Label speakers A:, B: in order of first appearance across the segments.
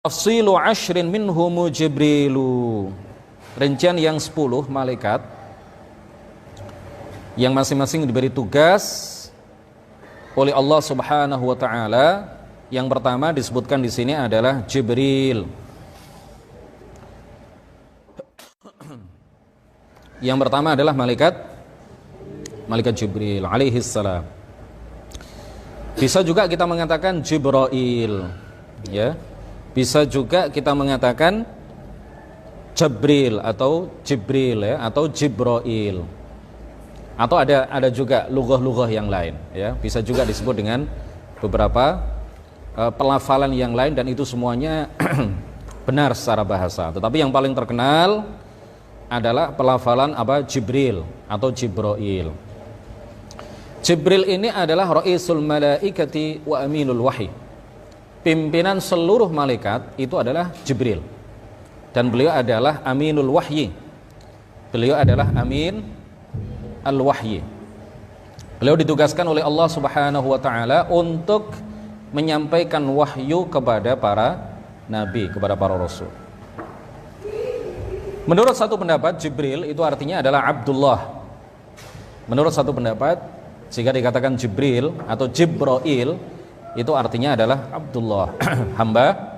A: Tafsilu ashrin minhumu Jibrilu. Rincian yang 10 malaikat yang masing-masing diberi tugas oleh Allah Subhanahu wa taala. Yang pertama disebutkan di sini adalah Jibril. Yang pertama adalah malaikat Jibril alaihi salam. Bisa juga kita mengatakan Jibrail, ya. Bisa juga kita mengatakan Jibril atau Jibril, ya, atau Jibrail. Atau ada juga lughah-lughah yang lain, ya. Bisa juga disebut dengan beberapa pelafalan yang lain, dan itu semuanya benar secara bahasa. Tetapi yang paling terkenal adalah pelafalan Jibril atau Jibrail. Jibril ini adalah Ra'isul Malaikati wa Aminul Wahyi. Pimpinan seluruh malaikat itu adalah Jibril, dan beliau adalah Aminul Wahyi. Beliau adalah Amin Al-Wahyi. Beliau ditugaskan oleh Allah Subhanahu wa taala untuk menyampaikan wahyu kepada para nabi, kepada para rasul. Menurut satu pendapat, Jibril itu artinya adalah Abdullah. Menurut satu pendapat, jika dikatakan Jibril atau Jibrail, itu artinya adalah Abdullah, hamba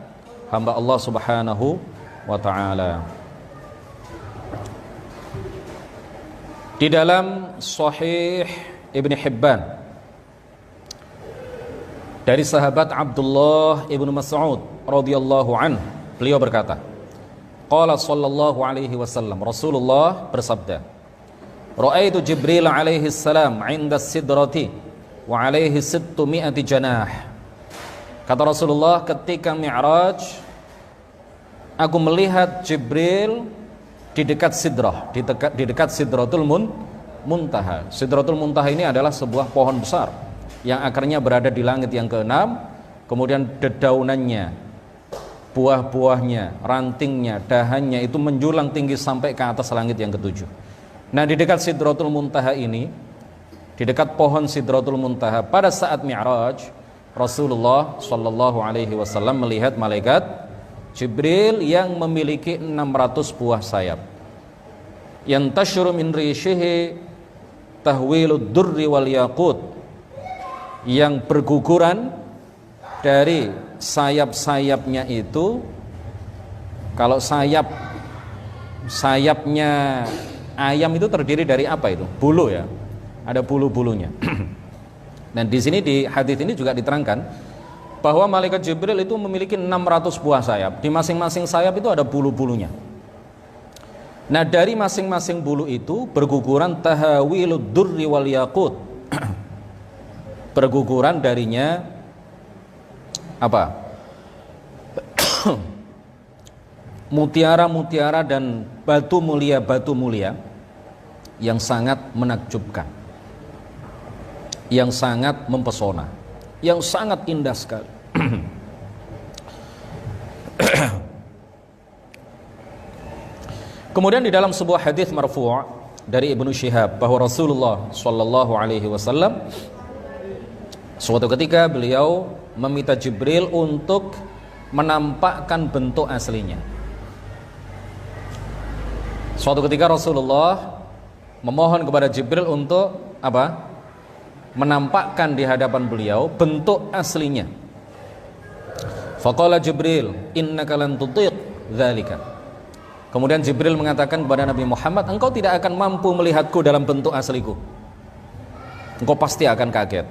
A: Allah Subhanahu wa taala. Di dalam Sahih Ibn Hibban dari sahabat Abdullah Ibn Mas'ud radhiyallahu anhu, beliau berkata, qala sallallahu alaihi wasallam, Rasulullah bersabda, ra'aitu Jibril alaihi salam 'inda sidrati wa alaihi 600 janah. Kata Rasulullah, ketika Mi'raj aku melihat Jibril di dekat sidrah, di dekat Sidratul Muntaha. Sidratul Muntaha ini adalah sebuah pohon besar yang akarnya berada di langit yang keenam, kemudian dedaunannya, buah-buahnya, rantingnya, dahannya itu menjulang tinggi sampai ke atas langit yang ketujuh. Nah, di dekat Sidratul Muntaha ini, di dekat pohon Sidratul Muntaha, pada saat Mi'raj, Rasulullah Shallallahu Alaihi Wasallam melihat malaikat Jibril yang memiliki 600 buah sayap. Yantashru min rishihi tahwilud durri wal yaqut, yang berguguran dari sayap-sayapnya itu. Kalau sayapnya ayam itu terdiri dari apa itu? Bulu, ya. Ada bulu-bulunya. Dan di sini di hadis ini juga diterangkan bahwa malaikat Jibril itu memiliki 600 buah sayap. Di masing-masing sayap itu ada bulu-bulunya. Nah, dari masing-masing bulu itu berguguran tahawilud durri wal yaqut. Berguguran darinya mutiara-mutiara dan batu mulia yang sangat menakjubkan, yang sangat mempesona, yang sangat indah sekali. Kemudian di dalam sebuah hadis marfu' dari Ibnu Syihab bahwa Rasulullah Shallallahu Alaihi Wasallam suatu ketika beliau meminta Jibril untuk menampakkan bentuk aslinya. Suatu ketika Rasulullah memohon kepada Jibril untuk menampakkan di hadapan beliau bentuk aslinya. Faqala Jibril, innaka lan tutiq dzalika. Kemudian Jibril mengatakan kepada Nabi Muhammad, engkau tidak akan mampu melihatku dalam bentuk asliku. Engkau pasti akan kaget.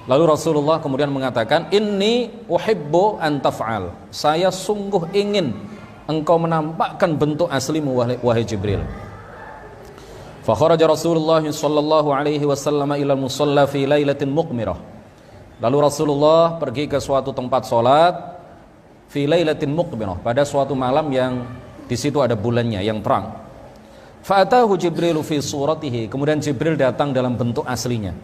A: Lalu Rasulullah kemudian mengatakan, inni uhibbu an taf'al. Saya sungguh ingin engkau menampakkan bentuk aslimu wahai Jibril. Fa kharaja Rasulullah sallallahu alaihi wasallam ila al-musalla fi lailatin muqmirah. Lalu Rasulullah pergi ke suatu tempat salat fi lailatin muqmirah, pada suatu malam yang di situ ada bulannya yang terang. Fa atahu Jibril fi suratihi. Kemudian Jibril datang dalam bentuk aslinya.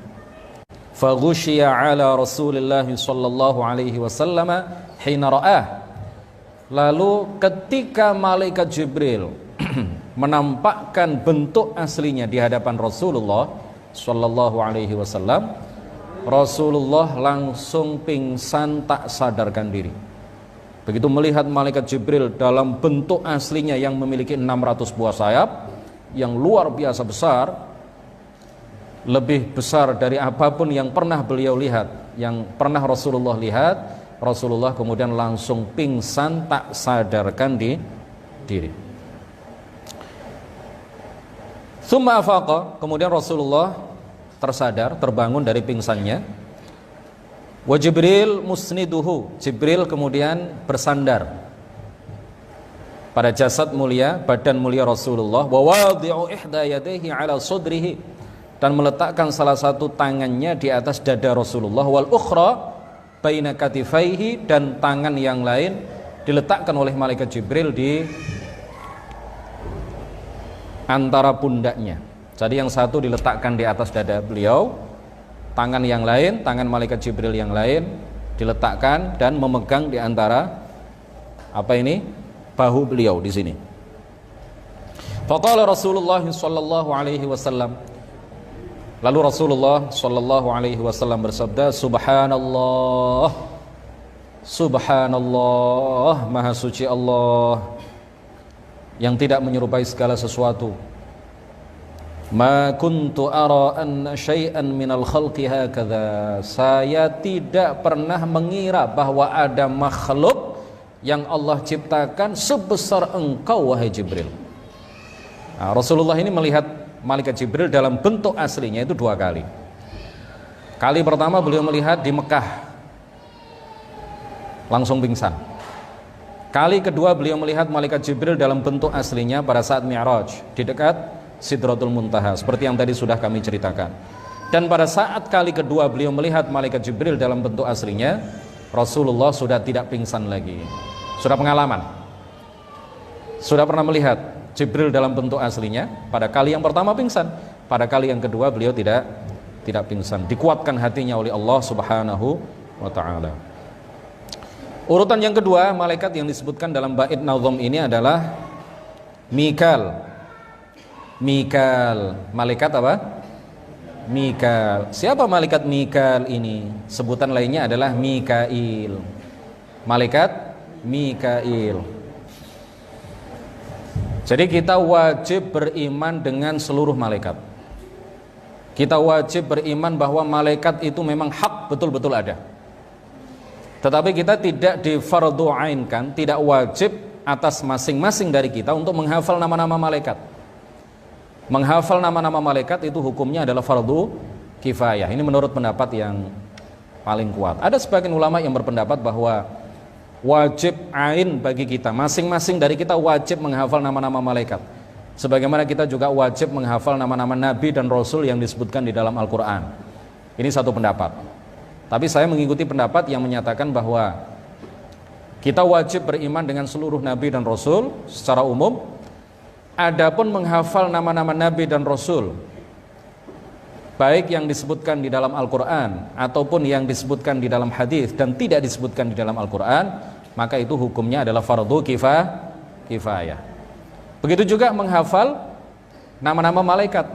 A: Fa ghushiya ala Rasulillah sallallahu alaihi wasallam hina ra'ah. Lalu ketika malaikat Jibril menampakkan bentuk aslinya di hadapan Rasulullah sallallahu alaihi wasallam, Rasulullah langsung pingsan tak sadarkan diri. begitu melihat malaikat Jibril dalam bentuk aslinya yang memiliki 600 buah sayap yang luar biasa besar, lebih besar dari apapun yang pernah beliau lihat, yang pernah Rasulullah lihat, Rasulullah kemudian langsung pingsan, tak sadarkan diri. Tsumma afaqa, kemudian Rasulullah tersadar, terbangun dari pingsannya. Wa Jibril musniduhu, Jibril kemudian bersandar pada jasad mulia, badan mulia Rasulullah. Wa wadi'u ihda yadayhi ala sudrihi, dan meletakkan salah satu tangannya di atas dada Rasulullah. Wal ukhra baina katifaihi, dan tangan yang lain diletakkan oleh malaikat Jibril di antara pundaknya. Jadi yang satu diletakkan di atas dada beliau, tangan yang lain, tangan malaikat Jibril yang lain diletakkan dan memegang di antara bahu beliau di sini. Faqala Rasulullah sallallahu alaihi wasallam, lalu Rasulullah sallallahu alaihi wasallam bersabda, Subhanallah, Subhanallah, maha suci Allah yang tidak menyerupai segala sesuatu. Ma kuntu ara anna syai'an minal khalqi hakadha, saya tidak pernah mengira bahwa ada makhluk yang Allah ciptakan sebesar engkau wahai Jibril. Nah, Rasulullah ini melihat malaikat Jibril dalam bentuk aslinya itu 2 kali. Kali pertama beliau melihat di Mekah, langsung pingsan. Kali kedua beliau melihat malaikat Jibril dalam bentuk aslinya pada saat Mi'raj di dekat Sidratul Muntaha, seperti yang tadi sudah kami ceritakan. Dan pada saat kali kedua beliau melihat malaikat Jibril dalam bentuk aslinya, Rasulullah sudah tidak pingsan lagi, sudah pengalaman, sudah pernah melihat Jibril dalam bentuk aslinya. Pada kali yang pertama pingsan, pada kali yang kedua beliau tidak pingsan, dikuatkan hatinya oleh Allah Subhanahu wa ta'ala. Urutan yang kedua, malaikat yang disebutkan dalam bait nazam ini adalah Mikal. Mikal, malaikat apa? Mikal. Siapa malaikat Mikal ini? Sebutan lainnya adalah Mikail. Malaikat Mikail. Jadi kita wajib beriman dengan seluruh malaikat. Kita wajib beriman bahwa malaikat itu memang hak, betul-betul ada. Tetapi kita tidak difardhu'ainkan, tidak wajib atas masing-masing dari kita untuk menghafal nama-nama malaikat. Menghafal nama-nama malaikat itu hukumnya adalah fardu kifayah. Ini menurut pendapat yang paling kuat. Ada sebagian ulama yang berpendapat bahwa wajib ain bagi kita, masing-masing dari kita wajib menghafal nama-nama malaikat. Sebagaimana kita juga wajib menghafal nama-nama nabi dan rasul yang disebutkan di dalam Al-Quran. Ini satu pendapat. Tapi saya mengikuti pendapat yang menyatakan bahwa kita wajib beriman dengan seluruh nabi dan rasul secara umum. Adapun menghafal nama-nama nabi dan rasul, baik yang disebutkan di dalam Al-Quran ataupun yang disebutkan di dalam hadis dan tidak disebutkan di dalam Al-Quran, maka itu hukumnya adalah fardu kifayah. Begitu juga menghafal nama-nama malaikat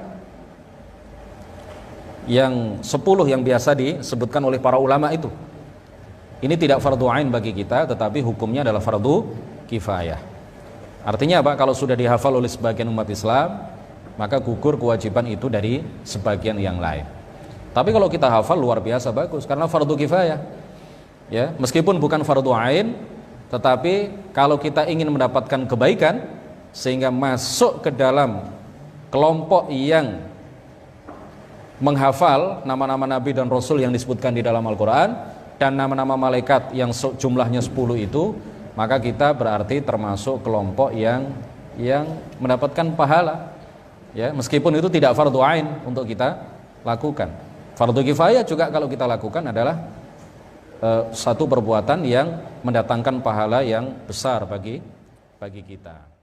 A: yang 10 yang biasa disebutkan oleh para ulama itu. Ini tidak fardu ain bagi kita, tetapi hukumnya adalah fardu kifayah. Artinya apa? Kalau sudah dihafal oleh sebagian umat Islam, maka gugur kewajiban itu dari sebagian yang lain. Tapi kalau kita hafal luar biasa bagus, karena fardu kifayah. Ya, meskipun bukan fardu ain, tetapi kalau kita ingin mendapatkan kebaikan sehingga masuk ke dalam kelompok yang menghafal nama-nama nabi dan rasul yang disebutkan di dalam Al-Quran dan nama-nama malaikat yang jumlahnya 10 itu, maka kita berarti termasuk kelompok yang mendapatkan pahala, ya, meskipun itu tidak fardu ain untuk kita lakukan. Fardu kifayah juga kalau kita lakukan adalah satu perbuatan yang mendatangkan pahala yang besar bagi kita.